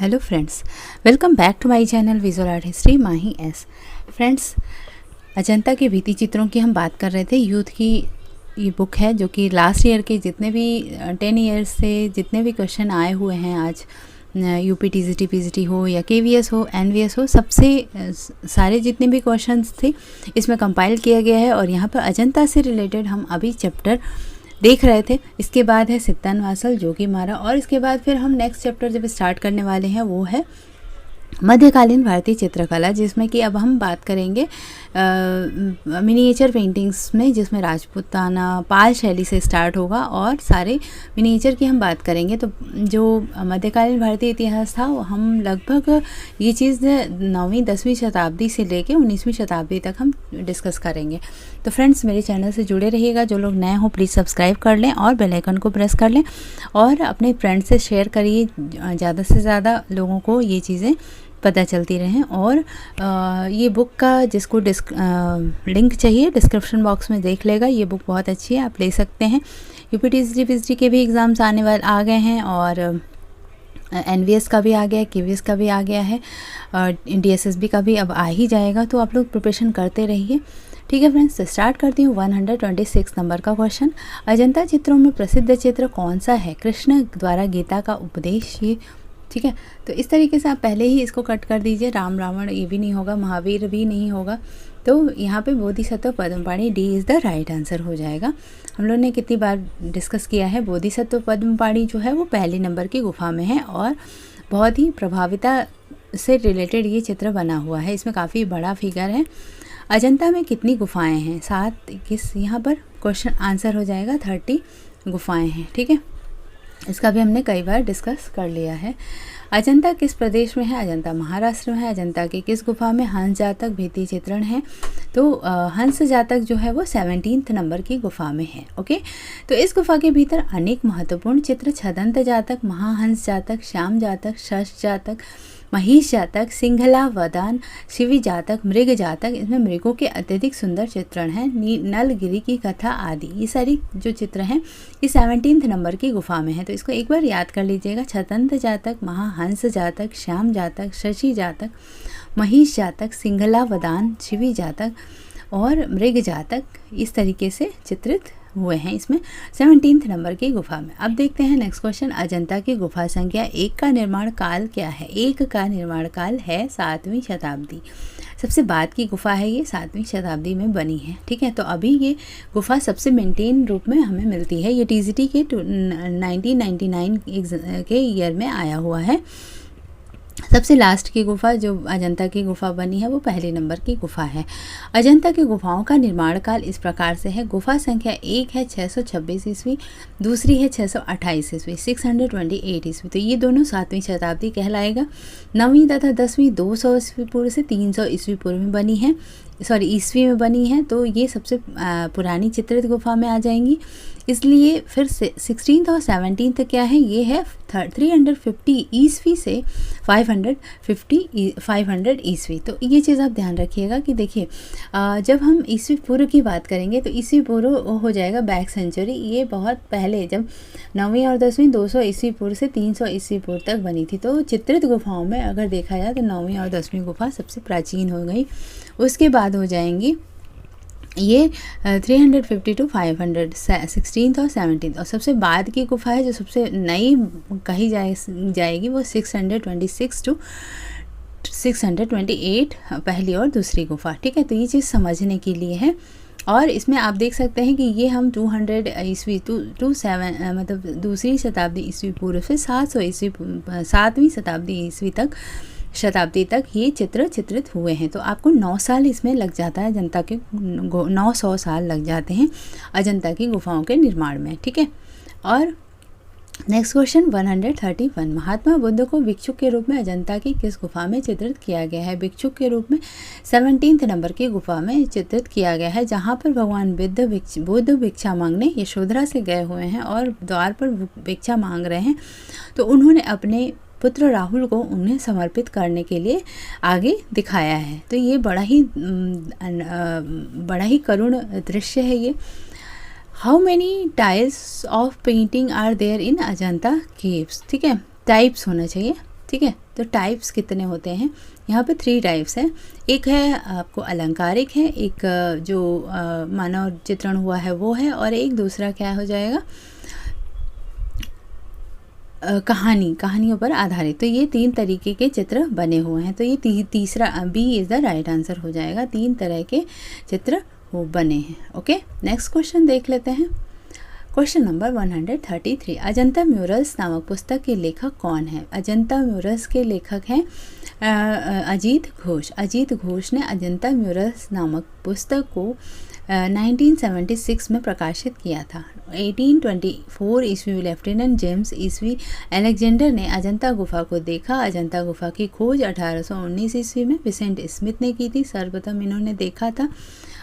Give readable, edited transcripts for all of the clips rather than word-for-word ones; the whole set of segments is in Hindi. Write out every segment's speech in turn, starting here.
Hello friends, welcome back to my channel visual art history Mahi S. Friends, Ajanta के भित्ति चित्रों की हम बात कर रहे थे। यूथ की ये बुक है जो कि लास्ट ईयर के जितने भी 10 ईयर्स से जितने भी क्वेश्चन आए हुए हैं आज यूपी टीजीटी पीजीटी हो या केवीएस हो एनवीएस हो, सबसे सारे जितने भी क्वेश्चंस थे इसमें कंपाइल किया गया है। और यहाँ पर अजंता से रिलेटेड हम अभी चैप्टर देख रहे थे। इसके बाद है सित्तानवासल, जोगीमारा, और इसके बाद फिर हम नेक्स्ट चैप्टर जब स्टार्ट करने वाले हैं वो है मध्यकालीन भारतीय चित्रकला, जिसमें कि अब हम बात करेंगे मिनिएचर पेंटिंग्स में, जिसमें राजपूताना पाल शैली से स्टार्ट होगा और सारे मिनिएचर की हम बात करेंगे। तो जो मध्यकालीन भारतीय इतिहास था वो हम लगभग ये चीज़ 9वीं 10वीं शताब्दी से लेके 19वीं शताब्दी तक हम डिस्कस करेंगे। तो फ्रेंड्स, मेरे चैनल से जुड़े रहिएगा। जो लोग नए हों प्लीज़ सब्सक्राइब कर लें और बेल आइकन को प्रेस कर लें और अपने फ्रेंड्स से शेयर करिए, ज़्यादा से ज़्यादा लोगों को ये चीज़ें पता चलती रहें। और ये बुक का जिसको लिंक चाहिए डिस्क्रिप्शन बॉक्स में देख लेगा। ये बुक बहुत अच्छी है, आप ले सकते हैं। यूपी टीजीटी पीजीटी के भी एग्ज़ाम्स आने वाले आ गए हैं और एनवीएस का भी आ गया है, केवीएस का भी आ गया है और डीएसएसबी का भी अब आ ही जाएगा। तो आप लोग प्रिपरेशन करते रहिए। ठीक है फ्रेंड्स, तो स्टार्ट करती हूँ 126 नंबर का क्वेश्चन। अजंता चित्रों में प्रसिद्ध चित्र कौन सा है? कृष्ण द्वारा गीता का उपदेश। ये ठीक है, तो इस तरीके से आप पहले ही इसको कट कर दीजिए। राम रावण ये भी नहीं होगा, महावीर भी नहीं होगा, तो यहाँ पे Bodhisattva Padmapani D is the right answer हो जाएगा। हम लोग ने कितनी बार डिस्कस किया है, बोधिसत्व पद्मपाणि जो है वो पहले नंबर की गुफा में है और बहुत ही प्रभाविता से रिलेटेड ये चित्र बना हुआ है। इसमें काफ़ी बड़ा फिगर है। अजंता में कितनी गुफाएँ हैं? 7 किस यहाँ पर क्वेश्चन आंसर हो जाएगा 30 गुफाएँ हैं। ठीक है, इसका भी हमने कई बार डिस्कस कर लिया है। अजंता किस प्रदेश में है? अजंता महाराष्ट्र में है। अजंता की किस गुफा में हंस जातक भित्ति चित्रण है? तो हंस जातक जो है वो 17th नंबर की गुफा में है। ओके, तो इस गुफा के भीतर अनेक महत्वपूर्ण चित्र छदंत जातक, महाहंस जातक, श्याम जातक, शश जातक, महिष जातक, सिंघला वदान, शिवी जातक, मृग जातक, इसमें मृगों के अत्यधिक सुंदर चित्रण हैं, नलगिरी की कथा आदि, ये सारी जो चित्र हैं ये 17th नंबर की गुफा में है। तो इसको एक बार याद कर लीजिएगा। छदंत जातक, महाहंस जातक, श्याम जातक, शशि जातक, महिष जातक, सिंघला वदान, शिवी जातक और मृग जातक इस तरीके से चित्रित हुए हैं इसमें 17th नंबर की गुफा में। अब देखते हैं नेक्स्ट क्वेश्चन। अजंता की गुफा संख्या 1 का निर्माण काल क्या है? 1 का निर्माण काल है 7वीं शताब्दी। सबसे बाद की गुफा है, ये 7वीं शताब्दी में बनी है। ठीक है, तो अभी ये गुफा सबसे मेंटेन रूप में हमें मिलती है। ये टीजीटी के 1999 के ईयर में आया हुआ है। सबसे लास्ट की गुफा जो अजंता की गुफा बनी है वो पहले नंबर की गुफा है। अजंता की गुफाओं का निर्माण काल इस प्रकार से है। गुफा संख्या 1 है 626 ईस्वी, दूसरी है 628 ईस्वी, 628 ईस्वी। तो ये दोनों 7वीं शताब्दी कहलाएगा। 9वीं तथा 10वीं 200 ईस्वी पूर्व से 300 ईस्वी पूर्व में बनी है, ईस्वी में बनी है। तो ये सबसे पुरानी चित्रित गुफा में आ जाएंगी। इसलिए फिर 16th और 17th क्या है? ये है 350 ईस्वी से 500 ईस्वी। तो ये चीज़ आप ध्यान रखिएगा कि देखिए जब हम ईस्वी पूर्व की बात करेंगे तो ईस्वी पूर्व हो जाएगा बैक सेंचुरी। ये बहुत पहले जब 9वीं और 10वीं 200 ईस्वी पूर्व से 300 ईस्वी पूर्व तक बनी थी। तो चित्रित गुफाओं में अगर देखा जाए तो 9वीं और 10वीं गुफा सबसे प्राचीन हो गई। उसके बाद हो जाएंगी ये 350 to 500 16th और 17th। और सबसे बाद की गुफा है जो सबसे नई कही जाएगी वो 626 to 628 पहली और दूसरी गुफा। ठीक है, तो ये चीज़ समझने के लिए है। और इसमें आप देख सकते हैं कि ये हम 200 ईस्वी टू 7 मतलब दूसरी शताब्दी ईस्वी पूर्व से 700 ईस्वी 7वीं शताब्दी तक ये चित्र चित्रित हुए हैं। तो आपको 9 साल इसमें लग जाता है। अजंता के 900 साल लग जाते हैं अजंता की गुफाओं के निर्माण में। ठीक है, और नेक्स्ट क्वेश्चन 131। महात्मा बुद्ध को भिक्षुक के रूप में अजंता की किस गुफा में चित्रित किया गया है? भिक्षुक के रूप में 17th नंबर की गुफा में चित्रित किया गया है, जहाँ पर भगवान बुद्ध भिक्षा मांगने यशोधरा से गए हुए हैं और द्वार पर भिक्षा मांग रहे हैं। तो उन्होंने अपने पुत्र राहुल को उन्हें समर्पित करने के लिए आगे दिखाया है। तो ये बड़ा ही करुण दृश्य है ये। How many types of painting are there in Ajanta caves? ठीक है, टाइप्स होना चाहिए। ठीक है। तो टाइप्स कितने होते हैं, यहाँ पे 3 टाइप्स हैं। एक है आपको अलंकारिक है, एक जो मानव चित्रण हुआ है वो है, और एक दूसरा क्या हो जाएगा, कहानियों पर आधारित। तो ये 3 तरीके के चित्र बने हुए हैं। तो ये तीसरा B is the right answer हो जाएगा। 3 तरह के चित्र वो बने हैं। ओके, नेक्स्ट क्वेश्चन देख लेते हैं। क्वेश्चन नंबर 133, अजंता म्यूरल्स नामक पुस्तक के लेखक कौन है? अजंता म्यूरल्स के लेखक हैं अजीत घोष। अजीत घोष ने अजंता म्यूरल्स नामक पुस्तक को 1976 में प्रकाशित किया था। 1824 ईस्वी में लेफ्टिनेंट जेम्स ईस्वी अलेक्जेंडर ने अजंता गुफा को देखा। अजंता गुफा की खोज 1819 ईस्वी में विसेंट स्मिथ ने की थी। सर्वप्रथम इन्होंने देखा था।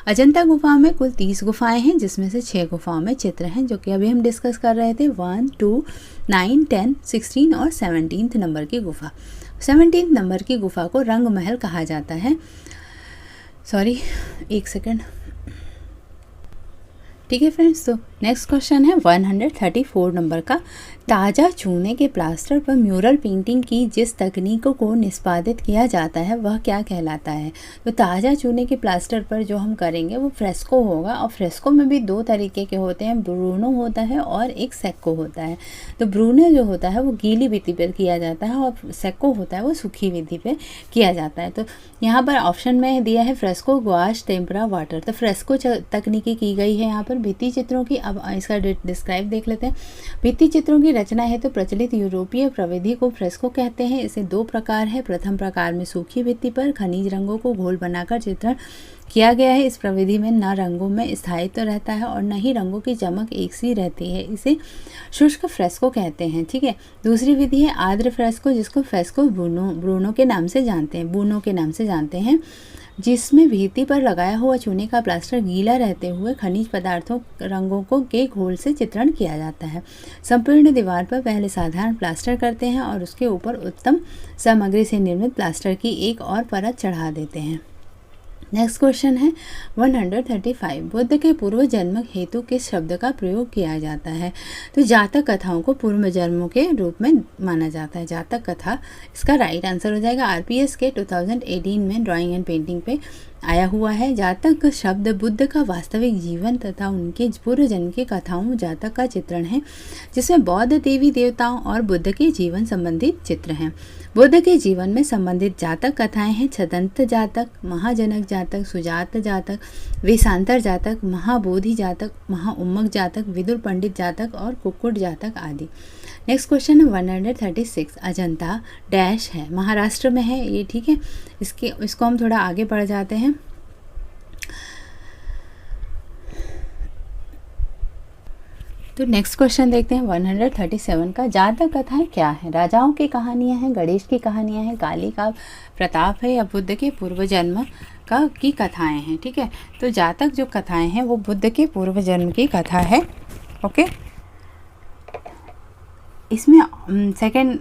अजंता गुफा में कुल 30 गुफाएं हैं, जिसमें से 6 गुफाओं में चित्र हैं, जो कि अभी हम डिस्कस कर रहे थे। 1, 2, 9, 10, 16 और 17 नंबर की गुफा। 17 नंबर की गुफा को रंग महल कहा जाता है। सॉरी, एक सेकंड। ठीक है फ्रेंड्स, तो नेक्स्ट क्वेश्चन है 134 नंबर का। ताज़ा चूने के प्लास्टर पर म्यूरल पेंटिंग की जिस तकनीक को निष्पादित किया जाता है वह क्या कहलाता है? तो ताज़ा चूने के प्लास्टर पर जो हम करेंगे वो फ्रेस्को होगा, और फ्रेस्को में भी 2 तरीके के होते हैं, ब्रूनो होता है और एक सेक्को होता है। तो ब्रूनो जो होता है वो गीली भित्ति पर किया जाता है, और सेक्को होता है वो सूखी भित्ति पर किया जाता है। तो यहाँ पर ऑप्शन में दिया है फ्रेस्को, गुआश, टेम्परा, वाटर। तो फ्रेस्को तकनीकी की गई है यहाँ पर भित्ति चित्रों की। अब इसका डिस्क्राइब देख लेते हैं। भित्ति चित्रों की रचना है तो प्रचलित यूरोपीय प्रविधि को फ्रेस्को कहते हैं। इसे 2 प्रकार है। प्रथम प्रकार में सूखी भित्ति पर खनिज रंगों को घोल बनाकर चित्रण किया गया है। इस प्रविधि में न रंगों में स्थायित्व रहता है और न ही रंगों की चमक एक सी रहती है। इसे शुष्क फ्रेस्को कहते हैं। ठीक है। दूसरी विधि है आर्द्र फ्रेस्को, जिसको फ्रेस्को ब्रूनो के नाम से जानते हैं, जिसमें भित्ति पर लगाया हुआ चूने का प्लास्टर गीला रहते हुए खनिज पदार्थों रंगों को के घोल से चित्रण किया जाता है। संपूर्ण दीवार पर पहले साधारण प्लास्टर करते हैं और उसके ऊपर उत्तम सामग्री से निर्मित प्लास्टर की एक और परत चढ़ा देते हैं। नेक्स्ट क्वेश्चन है 135, बुद्ध के पूर्व जन्म हेतु किस शब्द का प्रयोग किया जाता है? तो जातक कथाओं को पूर्व जन्मों के रूप में माना जाता है। जातक कथा इसका राइट आंसर हो जाएगा। आरपीएस के 2018 में ड्राइंग एंड पेंटिंग पे आया हुआ है। जातक शब्द बुद्ध का वास्तविक जीवन तथा उनके पूर्व जन्म की कथाओं जातक का चित्रण है, जिसमें बौद्ध देवी देवताओं और बुद्ध के जीवन संबंधित चित्र हैं। बुद्ध के जीवन में संबंधित जातक कथाएं हैं छदंत जातक, महाजनक जातक, सुजात जातक, वेशांतर जातक, महाबोधि जातक, महाउम्मक जातक, विदुर पंडित जातक और कुक्कुट जातक आदि। नेक्स्ट क्वेश्चन है 136, अजंता डैश है, महाराष्ट्र में है ये। ठीक है, इसको हम थोड़ा आगे बढ़ जाते हैं। तो नेक्स्ट क्वेश्चन देखते हैं 137 का। जातक कथाएं क्या है? राजाओं की कहानियां हैं, गणेश की कहानियां हैं, काली का प्रताप है, या बुद्ध के पूर्व जन्म की कथाएं हैं। ठीक है, तो जातक जो कथाएं हैं वो बुद्ध के पूर्व जन्म की कथा है। ओके, इसमें सेकंड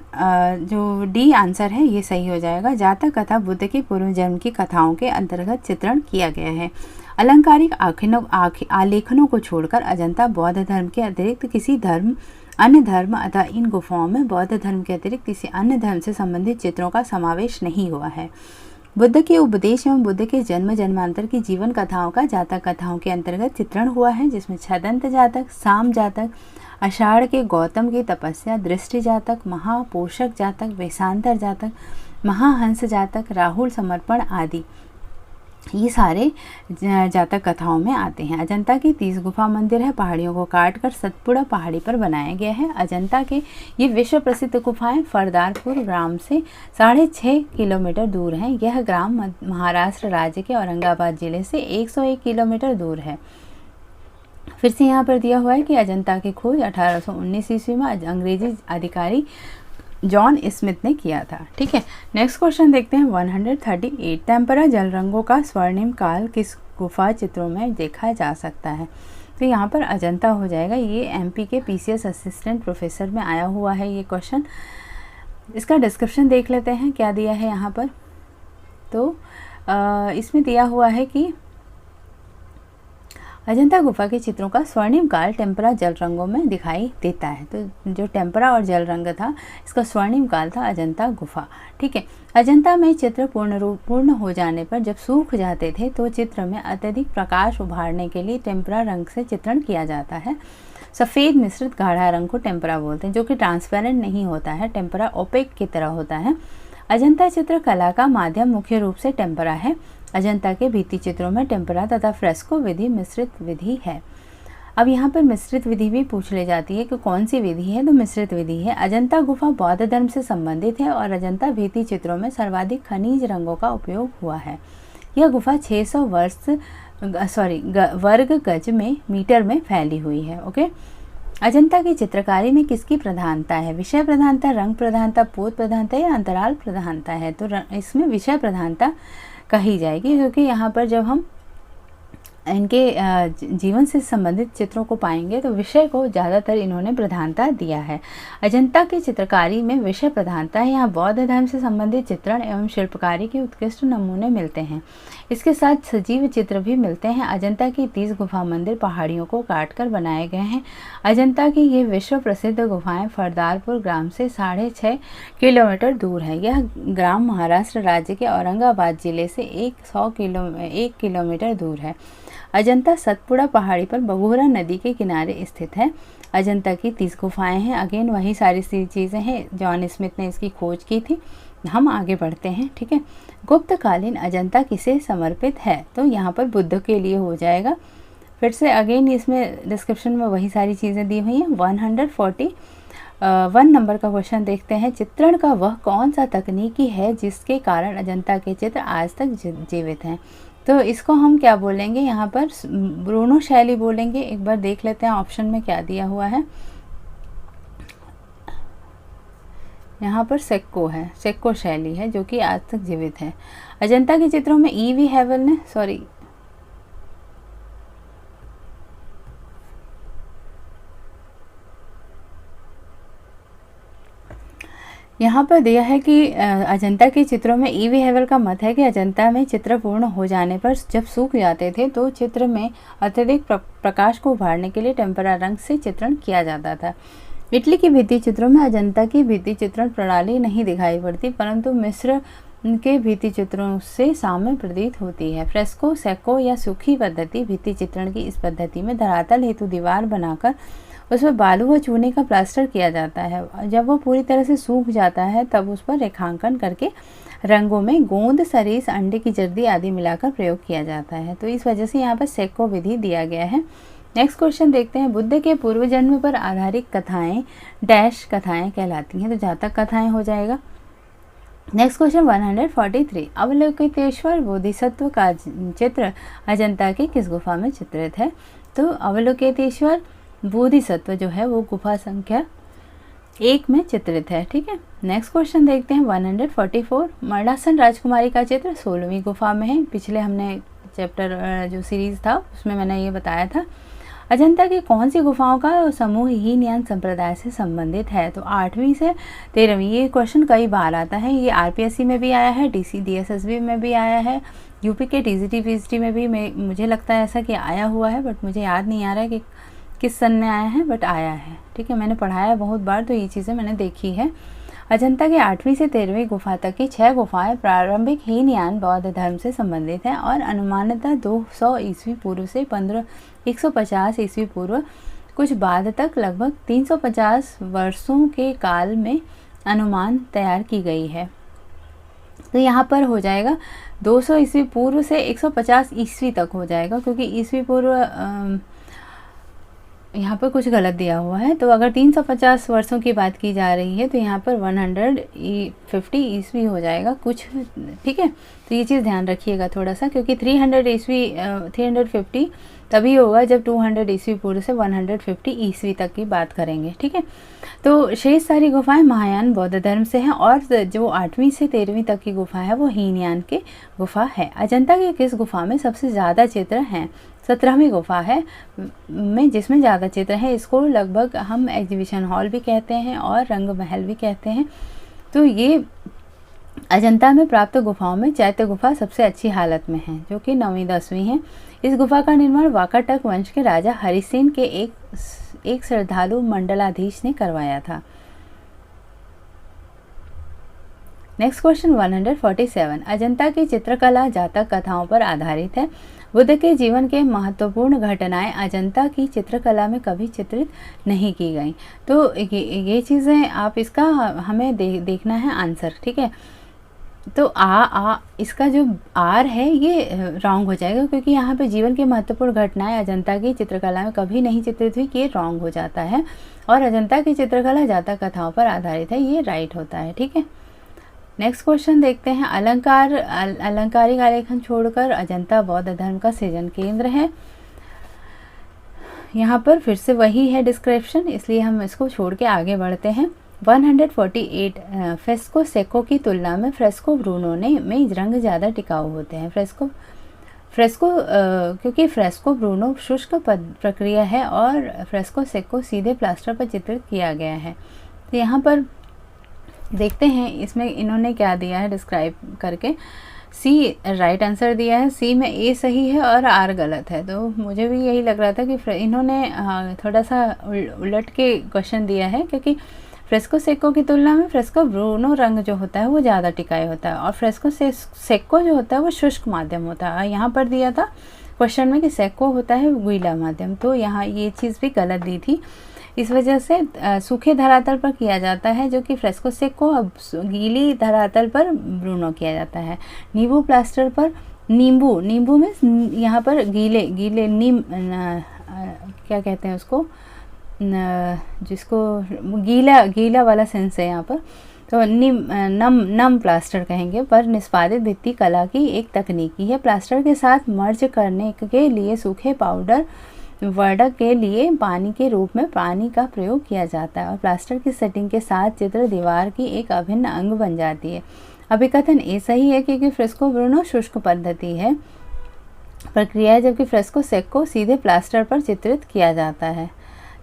जो डी आंसर है ये सही हो जाएगा। जातक कथा बुद्ध के पूर्व जन्म की कथाओं के अंतर्गत चित्रण किया गया है। अलंकारिक आलेखनों को छोड़कर अजंता बौद्ध धर्म के अतिरिक्त किसी अन्य धर्म अतः इन गुफाओं में बौद्ध धर्म के अतिरिक्त किसी अन्य धर्म से संबंधित चित्रों का समावेश नहीं हुआ है। बुद्ध के उपदेश एवं बुद्ध के जन्म जन्मांतर की जीवन कथाओं का जातक कथाओं के अंतर्गत चित्रण हुआ है, जिसमें छदंत जातक, साम जातक, आषाढ़ के गौतम की तपस्या, दृष्टि जातक, महापोषक जातक, वेशांतर जातक, महाहंस जातक, राहुल समर्पण आदि ये सारे जातक कथाओं में आते हैं। अजंता के 30 गुफा मंदिर है, पहाड़ियों को काटकर सतपुड़ा पहाड़ी पर बनाया गया है। अजंता के ये विश्व प्रसिद्ध गुफाएं फरदारपुर ग्राम से 6.5 किलोमीटर दूर हैं। यह ग्राम महाराष्ट्र राज्य के औरंगाबाद जिले से 101 किलोमीटर दूर है। फिर से यहाँ पर दिया हुआ है कि अजंता की खोज 1819 ईस्वी में अंग्रेजी अधिकारी जॉन स्मिथ ने किया था। ठीक है, नेक्स्ट क्वेश्चन देखते हैं 138, टेम्परा जल रंगों का स्वर्णिम काल किस गुफा चित्रों में देखा जा सकता है? तो यहाँ पर अजंता हो जाएगा। ये एमपी के पीसीएस असिस्टेंट प्रोफेसर में आया हुआ है ये क्वेश्चन। इसका डिस्क्रिप्शन देख लेते हैं क्या दिया है यहाँ पर। तो इसमें दिया हुआ है कि अजंता गुफा के चित्रों का स्वर्णिम काल टेम्परा जल रंगों में दिखाई देता है। तो जो टेम्परा और जल रंग था, इसका स्वर्णिम काल था अजंता गुफा। ठीक है। अजंता में चित्र पूर्ण हो जाने पर जब सूख जाते थे तो चित्र में अत्यधिक प्रकाश उभारने के लिए टेम्परा रंग से चित्रण किया जाता है। सफ़ेद मिश्रित गाढ़ा रंग को टेम्परा बोलते हैं, जो कि ट्रांसपेरेंट नहीं होता है, टेम्परा ओपेक की तरह होता है। अजंता चित्र कला का माध्यम मुख्य रूप से टेम्परा है। अजंता के भित्ति चित्रों में टेम्परा तथा फ्रेस्को विधि मिश्रित विधि है। अब यहाँ पर मिश्रित विधि भी पूछ ले जाती है कि कौन सी विधि है, तो मिश्रित विधि है। अजंता गुफा बौद्ध धर्म से संबंधित है और अजंता भित्ति चित्रों में सर्वाधिक खनिज रंगों का उपयोग हुआ है। यह गुफा 600 वर्ग गज में मीटर में फैली हुई है। ओके। अजंता की चित्रकारी में किसकी प्रधानता है? विषय प्रधानता, रंग प्रधानता, पोत प्रधानता या अंतराल प्रधानता है? तो इसमें विषय प्रधानता कही जाएगी, क्योंकि यहाँ पर जब हम इनके जीवन से संबंधित चित्रों को पाएंगे तो विषय को ज़्यादातर इन्होंने प्रधानता दिया है। अजंता की चित्रकारी में विषय प्रधानता है। यहाँ बौद्ध धर्म से संबंधित चित्रण एवं शिल्पकारी के उत्कृष्ट नमूने मिलते हैं। इसके साथ सजीव चित्र भी मिलते हैं। अजंता की 30 गुफा मंदिर पहाड़ियों को काटकर बनाए गए हैं। अजंता की ये विश्व प्रसिद्ध गुफाएं फरदारपुर ग्राम से 6.5 किलोमीटर दूर है। यह ग्राम महाराष्ट्र राज्य के औरंगाबाद जिले से 1 किलोमीटर दूर है। अजंता सतपुड़ा पहाड़ी पर बघोरा नदी के किनारे स्थित है। अजंता की 30 गुफाएं हैं। अगेन वही सारी चीज़ें हैं, जॉन स्मिथ ने इसकी खोज की थी। हम आगे बढ़ते हैं। ठीक है। गुप्तकालीन अजंता किसे समर्पित है? तो यहाँ पर बुद्ध के लिए हो जाएगा। फिर से अगेन इसमें डिस्क्रिप्शन में वही सारी चीज़ें दी हुई हैं। 141 नंबर का क्वेश्चन देखते हैं। चित्रण का वह कौन सा तकनीकी है जिसके कारण अजंता के चित्र आज तक जीवित हैं? तो इसको हम क्या बोलेंगे? यहाँ पर ब्रूनो शैली बोलेंगे। एक बार देख लेते हैं ऑप्शन में क्या दिया हुआ है। यहाँ पर सेक्को है, सेक्को शैली है जो कि आज तक जीवित है। अजंता के चित्रों में ईवी हैवल ने यहाँ पर दिया है कि अजंता के चित्रों में ईवी हैवल का मत है कि अजंता में चित्र पूर्ण हो जाने पर जब सूख जाते थे तो चित्र में अत्यधिक प्रकाश को उभारने के लिए टेम्परा रंग से चित्रण किया जाता था। इटली की भित्ति चित्रों में अजंता की भित्ति चित्रण प्रणाली नहीं दिखाई पड़ती, परंतु मिस्र के भित्ति चित्रों से साम्य प्रतीत होती है। फ्रेस्को, सेक्को या सूखी पद्धति भित्ति चित्रण की इस पद्धति में धरातल हेतु दीवार बनाकर उसमें बालू व चूने का प्लास्टर किया जाता है। जब वो पूरी तरह से सूख जाता है तब उस पर रेखांकन करके रंगों में गोंद, सरीस, अंडे की जर्दी आदि मिलाकर प्रयोग किया जाता है। तो इस वजह से यहाँ पर सेक्को विधि दिया गया है। नेक्स्ट क्वेश्चन देखते हैं। बुद्ध के पूर्व जन्म पर आधारित कथाएं डैश कथाएं कहलाती हैं? तो जातक कथाएं हो जाएगा। Next question 143। अवलोकितेश्वर बोधिसत्व का चित्र अजंता की किस गुफा में चित्रित है? तो अवलोकितेश्वर बोधिसत्व जो है वो गुफा संख्या 1 में चित्रित है। ठीक है। नेक्स्ट क्वेश्चन देखते हैं 144। मर्दासन राजकुमारी का चित्र 16वीं गुफा में है। पिछले हमने चैप्टर जो सीरीज था उसमें मैंने ये बताया था। अजंता की कौन सी गुफाओं का समूह हीनयान संप्रदाय से संबंधित है? तो 8वीं से 13वीं। ये क्वेश्चन कई बार आता है। ये आरपीएससी में भी आया है, DCDSSB में भी आया है, यूपी के TGT PGT में भी मुझे लगता है ऐसा कि आया हुआ है, बट मुझे याद नहीं आ रहा है कि किस सन में आया है, बट आया है। ठीक है। मैंने पढ़ाया बहुत बार तो ये चीज़ें मैंने देखी है। अजंता के 8वीं से 13वीं गुफा तक की 6 गुफाएं प्रारंभिक हीनयान बौद्ध धर्म से संबंधित हैं और अनुमानतः 200 ईस्वी पूर्व से 150 ईस्वी पूर्व कुछ बाद तक लगभग 350 वर्षों के काल में अनुमान तैयार की गई है। तो यहाँ पर हो जाएगा 200 ईस्वी पूर्व से 150 ईस्वी तक हो जाएगा, क्योंकि ईस्वी पूर्व यहाँ पर कुछ गलत दिया हुआ है। तो अगर 350 वर्षों की बात की जा रही है तो यहाँ पर 150 ईस्वी हो जाएगा कुछ। ठीक है। तो ये चीज़ ध्यान रखिएगा थोड़ा सा, क्योंकि 350 तभी होगा जब 200 ईस्वी पूर्व से 150 ईस्वी तक की बात करेंगे। ठीक है। तो शेष सारी गुफाएं महायान बौद्ध धर्म से हैं और जो 8वीं से 13वीं तक की गुफा है वो हीनयान की गुफा है। अजंता की किस गुफा में सबसे ज़्यादा चित्र हैं? 17वीं गुफा है में जिसमें ज़्यादा चित्र हैं। इसको लगभग हम एग्जीबिशन हॉल भी कहते हैं और रंग महल भी कहते हैं। तो ये अजंता में प्राप्त गुफाओं में चैत्य गुफा सबसे अच्छी हालत में है, जो कि 9वीं 10वीं है। इस गुफा का निर्माण वाकाटक वंश के राजा हरिसेन के एक श्रद्धालु मंडलाधीश ने करवाया था। Next question 147। अजंता की चित्रकला जातक कथाओं पर आधारित है। बुद्ध के जीवन के महत्वपूर्ण घटनाएं अजंता की चित्रकला में कभी चित्रित नहीं की गई। तो ये चीज़ें आप इसका हमें देखना है आंसर, ठीक है। तो इसका जो आर है ये रॉन्ग हो जाएगा, क्योंकि यहाँ पे जीवन के महत्वपूर्ण घटनाएं अजंता की चित्रकला में कभी नहीं चित्रित हुई, कि ये रॉन्ग हो जाता है। और अजंता की चित्रकला जातक कथाओं पर आधारित है, ये राइट होता है, ठीक है। नेक्स्ट क्वेश्चन देखते हैं। अलंकारिक आलेखन छोड़कर अजंता बौद्ध धर्म का सृजन केंद्र है। यहाँ पर फिर से वही है डिस्क्रिप्शन, इसलिए हम इसको छोड़ के आगे बढ़ते हैं। 148। फ्रेस्को सेको की तुलना में फ्रेस्को ब्रूनो में रंग ज़्यादा टिकाऊ होते हैं। क्योंकि फ्रेस्को ब्रूनो शुष्क प्रक्रिया है और फ्रेस्को सेको सीधे प्लास्टर पर चित्रित किया गया है। तो यहाँ पर देखते हैं इसमें इन्होंने क्या दिया है डिस्क्राइब करके। सी राइट आंसर दिया है, सी में ए सही है और आर गलत है। तो मुझे भी यही लग रहा था कि इन्होंने थोड़ा सा उलट के क्वेश्चन दिया है, क्योंकि फ्रेस्को सेको की तुलना में फ्रेस्को ब्रूनो रंग जो होता है वो ज़्यादा टिकाऊ होता है, और फ्रेस्को सेको जो होता है वो शुष्क माध्यम होता है। यहाँ पर दिया था क्वेश्चन में कि सेको होता है गीला माध्यम, तो यहाँ ये चीज़ भी गलत दी थी। इस वजह से सूखे धरातल पर किया जाता है, जो कि फ्रेस्को सेको, अब गीली धरातल पर ब्रूनो किया जाता है। नींबू प्लास्टर पर नींबू में यहाँ पर गीले नीम क्या कहते हैं उसको, जिसको गीला वाला सेंस है यहाँ पर, तो नम प्लास्टर कहेंगे, पर निष्पादित भित्ति कला की एक तकनीकी है। प्लास्टर के साथ मर्ज करने के लिए सूखे पाउडर वर्डक के लिए पानी के रूप में पानी का प्रयोग किया जाता है, और प्लास्टर की सेटिंग के साथ चित्र दीवार की एक अभिन्न अंग बन जाती है। अभिकथन ए सही है, क्योंकि फ्रेस्को ब्रूनो शुष्क पद्धति है प्रक्रिया है, जबकि फ्रेस्को सेको सीधे प्लास्टर पर चित्रित किया जाता है।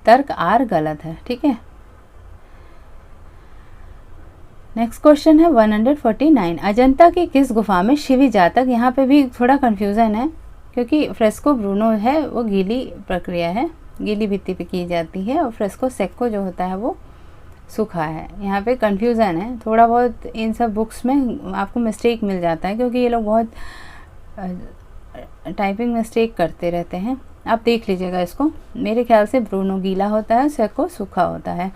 तर्क आर गलत है, ठीक है। नेक्स्ट क्वेश्चन है 149। अजंता की किस गुफा में शिवी जातक, यहाँ पे भी थोड़ा कंफ्यूजन है, क्योंकि फ्रेस्को ब्रूनो है वो गीली प्रक्रिया है, गीली भित्ति पे की जाती है, और फ्रेस्को सेको जो होता है वो सूखा है। यहाँ पे कंफ्यूजन है थोड़ा बहुत, इन सब बुक्स में आपको मिस्टेक मिल जाता है, क्योंकि ये लोग बहुत टाइपिंग मिस्टेक करते रहते हैं। आप देख लीजिएगा इसको। मेरे ख्याल से ब्रूनो गीला होता है, सेको सूखा होता है।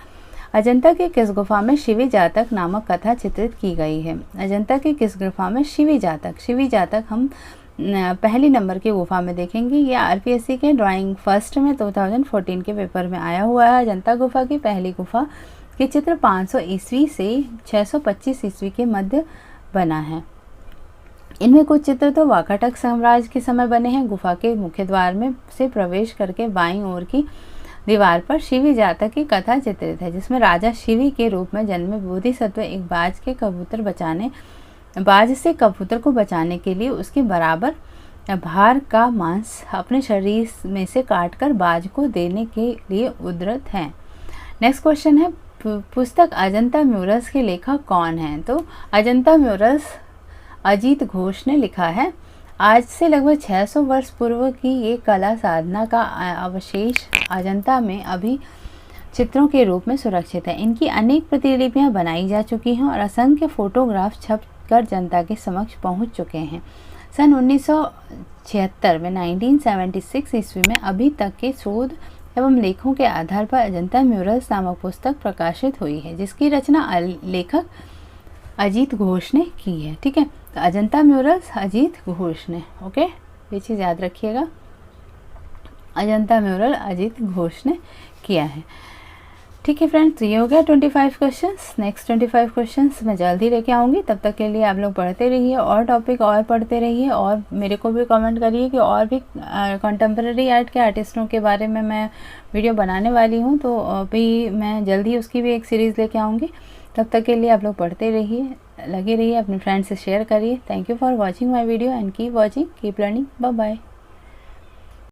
अजंता की किस गुफा में शिवी जातक नामक कथा चित्रित की गई है? अजंता की किस गुफा में शिवी जातक हम पहली नंबर की गुफा में देखेंगे। ये आरपीएससी के ड्राइंग फर्स्ट में 2014 के पेपर में आया हुआ है। अजंता गुफा की पहली गुफा के चित्र 500 ईस्वी से 625 ईस्वी के मध्य बना है। इनमें कुछ चित्र तो वाकाटक साम्राज्य के समय बने हैं। गुफा के मुख्य द्वार में से प्रवेश करके बाईं ओर की दीवार पर शिवी जातक की कथा चित्रित है, जिसमें राजा शिवी के रूप में जन्मे बोधिसत्व एक बाज से कबूतर को बचाने के लिए उसके बराबर भार का मांस अपने शरीर में से काटकर बाज को देने के लिए उद्यत हैं। नेक्स्ट क्वेश्चन है, पुस्तक अजंता म्यूरल्स के लेखक कौन हैं? तो अजंता म्यूरल्स अजीत घोष ने लिखा है। आज से लगभग 600 वर्ष पूर्व की ये कला साधना का अवशेष अजंता में अभी चित्रों के रूप में सुरक्षित है। इनकी अनेक प्रतिलिपियां बनाई जा चुकी हैं और असंख्य फोटोग्राफ छप कर जनता के समक्ष पहुंच चुके हैं। सन 1976 में 1976 ईस्वी में अभी तक के शोध एवं लेखों के आधार पर अजंता म्यूरल्स नामक पुस्तक प्रकाशित हुई है, जिसकी रचना लेखक अजीत घोष ने की है। ठीक है, तो अजंता म्यूरल्स अजीत घोष ने, ओके, ये चीज़ याद रखिएगा। अजंता म्यूरल अजीत घोष ने किया है। ठीक है फ्रेंड्स, तो ये हो गया 25 क्वेश्चंस। नेक्स्ट 25 क्वेश्चंस मैं जल्दी लेके आऊँगी। तब तक के लिए आप लोग पढ़ते रहिए और टॉपिक और पढ़ते रहिए, और मेरे को भी कमेंट करिए कि और भी कंटेम्प्रेरी आर्ट के आर्टिस्टों के बारे में मैं वीडियो बनाने वाली हूँ, तो अभी मैं जल्दी उसकी भी एक सीरीज़ लेके आऊँगी। तब तक के लिए आप लोग पढ़ते रहिए, लगे रहिए, अपने फ्रेंड्स से शेयर करिए। Thank you for watching my video and keep watching, keep learning, bye bye.